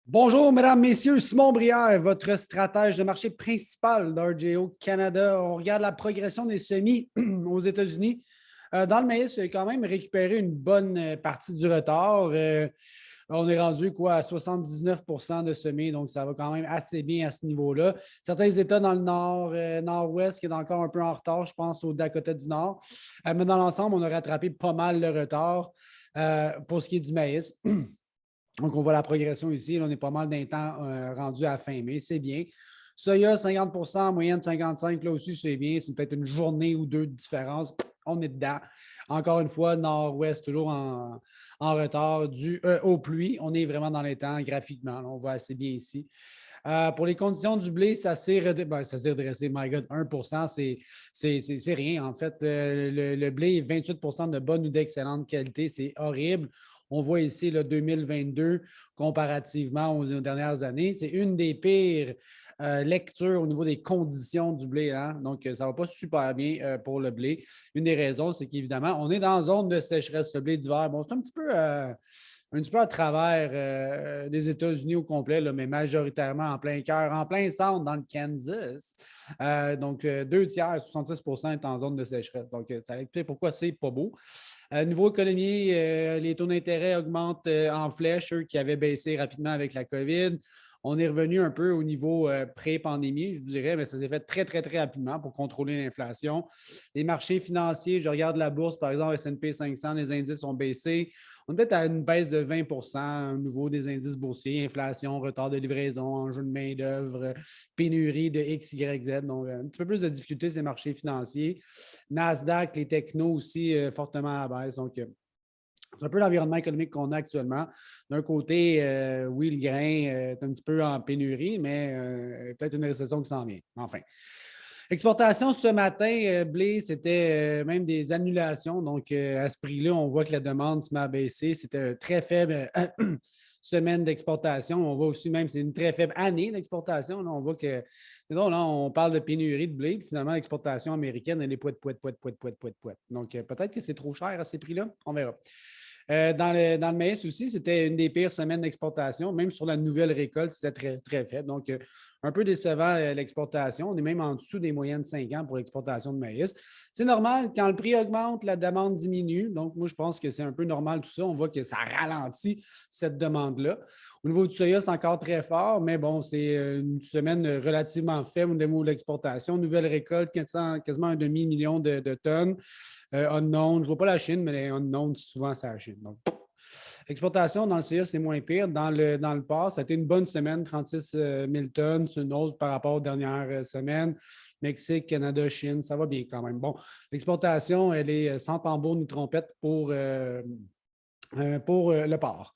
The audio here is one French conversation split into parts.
Bonjour, mesdames, messieurs. Simon Brière, votre stratège de marché principal d'RJO Canada. On regarde la progression des semis aux États-Unis. Dans le maïs, il a quand même récupéré une bonne partie du retard. On est rendu quoi à 79 de semis, donc ça va quand même assez bien à ce niveau-là. Certains États dans le nord, nord-ouest qui est encore un peu en retard, je pense au Dakota du Nord. Mais dans l'ensemble, on a rattrapé pas mal le retard pour ce qui est du maïs. Donc, on voit la progression ici. Là, on est pas mal d'un temps rendu à fin mai. C'est bien. Soya, 50 en moyenne 55 là aussi, c'est bien. C'est peut-être une journée ou deux de différence. On est dedans. Encore une fois, nord-ouest, toujours en retard dû aux pluies. On est vraiment dans les temps graphiquement. Là, on voit assez bien ici. Pour les conditions du blé, ça s'est redressé. My God, 1 c'est rien. En fait, le blé est 28 de bonne ou d'excellente qualité. C'est horrible. On voit ici le 2022 comparativement aux dernières années. C'est une des pires lectures au niveau des conditions du blé. Hein? Donc, ça ne va pas super bien pour le blé. Une des raisons, c'est qu'évidemment, on est dans une zone de sécheresse, le blé d'hiver. Bon, c'est un petit peu à travers les États-Unis au complet, là, mais majoritairement en plein cœur, en plein centre dans le Kansas. Donc, deux tiers, 66 est en zone de sécheresse. Donc, ça explique pourquoi c'est pas beau. Niveau économie, les taux d'intérêt augmentent en flèche, eux qui avaient baissé rapidement avec la COVID. On est revenu un peu au niveau pré-pandémie, je dirais, mais ça s'est fait très, très, très rapidement pour contrôler l'inflation. Les marchés financiers, je regarde la bourse, par exemple, S&P 500, les indices ont baissé. On est peut-être à une baisse de 20 au niveau des indices boursiers, inflation, retard de livraison, enjeu de main-d'œuvre, pénurie de X, Y, Z. Donc, un petit peu plus de difficultés, ces marchés financiers. Nasdaq, les technos aussi fortement à la baisse. Donc, c'est un peu l'environnement économique qu'on a actuellement. D'un côté, oui, le grain est un petit peu en pénurie, mais peut-être une récession qui s'en vient. Enfin. Exportation ce matin, blé, c'était même des annulations. Donc, à ce prix-là, on voit que la demande se met à baisser. C'était une très faible semaine d'exportation. On voit aussi même, c'est une très faible année d'exportation. On voit que, là, on parle de pénurie de blé, puis finalement, l'exportation américaine, elle est poète. Donc, peut-être que c'est trop cher à ces prix-là. On verra. Dans le maïs aussi, c'était une des pires semaines d'exportation. Même sur la nouvelle récolte, c'était très, très faible. Donc, un peu décevant l'exportation. On est même en dessous des moyennes de 5 ans pour l'exportation de maïs. C'est normal, quand le prix augmente, la demande diminue. Donc, moi, je pense que c'est un peu normal tout ça. On voit que ça ralentit cette demande-là. Au niveau du soya, c'est encore très fort, mais bon, c'est une semaine relativement faible au niveau de l'exportation. Nouvelle récolte, quasiment un demi-million de tonnes. Unknown, je ne vois pas la Chine, mais les unknown, souvent, c'est la Chine. Donc, exportation dans le CA, c'est moins pire. Dans le port, ça a été une bonne semaine, 36 000 tonnes. C'est une hausse par rapport aux dernières semaines. Mexique, Canada, Chine, ça va bien quand même. Bon, l'exportation, elle est sans tambour ni trompette pour le port.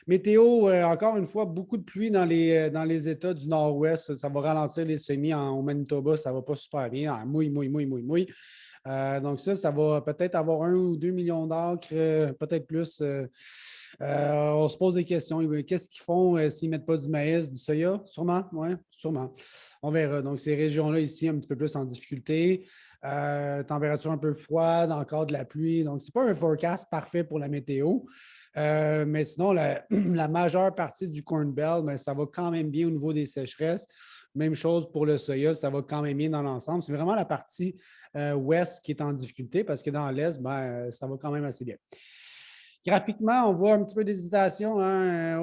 Météo, encore une fois, beaucoup de pluie dans les États du Nord-Ouest. Ça va ralentir les semis au Manitoba. Ça ne va pas super bien. Mouille. Donc ça va peut-être avoir 1 ou 2 millions d'acres, peut-être plus. On se pose des questions. Qu'est-ce qu'ils font s'ils ne mettent pas du maïs, du soya? Sûrement, oui, sûrement. On verra. Donc, ces régions-là ici, un petit peu plus en difficulté. Température un peu froide, encore de la pluie. Donc, ce n'est pas un forecast parfait pour la météo. Mais sinon, la majeure partie du Corn Belt, ben, ça va quand même bien au niveau des sécheresses. Même chose pour le soya, ça va quand même bien dans l'ensemble. C'est vraiment la partie ouest qui est en difficulté parce que dans l'est, ben, ça va quand même assez bien. Graphiquement, on voit un petit peu d'hésitation. Hein.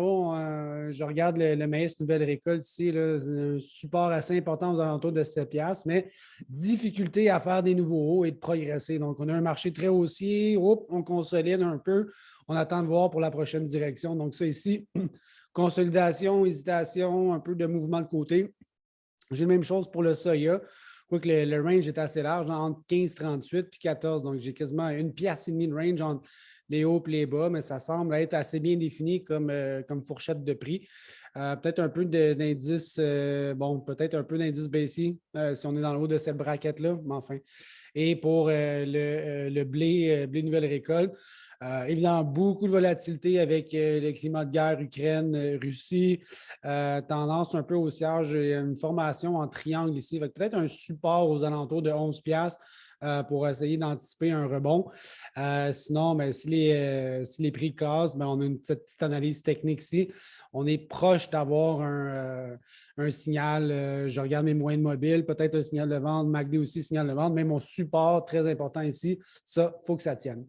Je regarde le maïs nouvelle récolte ici, là, un support assez important aux alentours de 7 piastres, mais difficulté à faire des nouveaux hauts et de progresser. Donc, on a un marché très haussier. On consolide un peu. On attend de voir pour la prochaine direction. Donc, ça ici, consolidation, hésitation, un peu de mouvement de côté. J'ai la même chose pour le soya. Quoique le range est assez large, entre 15,38 puis 14. Donc, j'ai quasiment 1,5 piastre de range entre les hauts et les bas, mais ça semble être assez bien défini comme fourchette de prix. Peut-être un peu d'indice, peut-être un peu d'indice baissier si on est dans le haut de cette braquette-là, mais enfin. Et pour le blé nouvelle récolte, évidemment, beaucoup de volatilité avec le climat de guerre Ukraine-Russie. Tendance un peu haussière. J'ai une formation en triangle ici, avec peut-être un support aux alentours de 11 piastres. pour essayer d'anticiper un rebond. Sinon, ben, si les prix cassent, ben, on a une petite analyse technique ici. On est proche d'avoir un signal. Je regarde mes moyens mobiles, peut-être un signal de vente. MACD aussi, signal de vente. Mais mon support, très important ici, ça, il faut que ça tienne.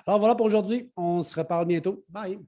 Alors voilà pour aujourd'hui. On se reparle bientôt. Bye!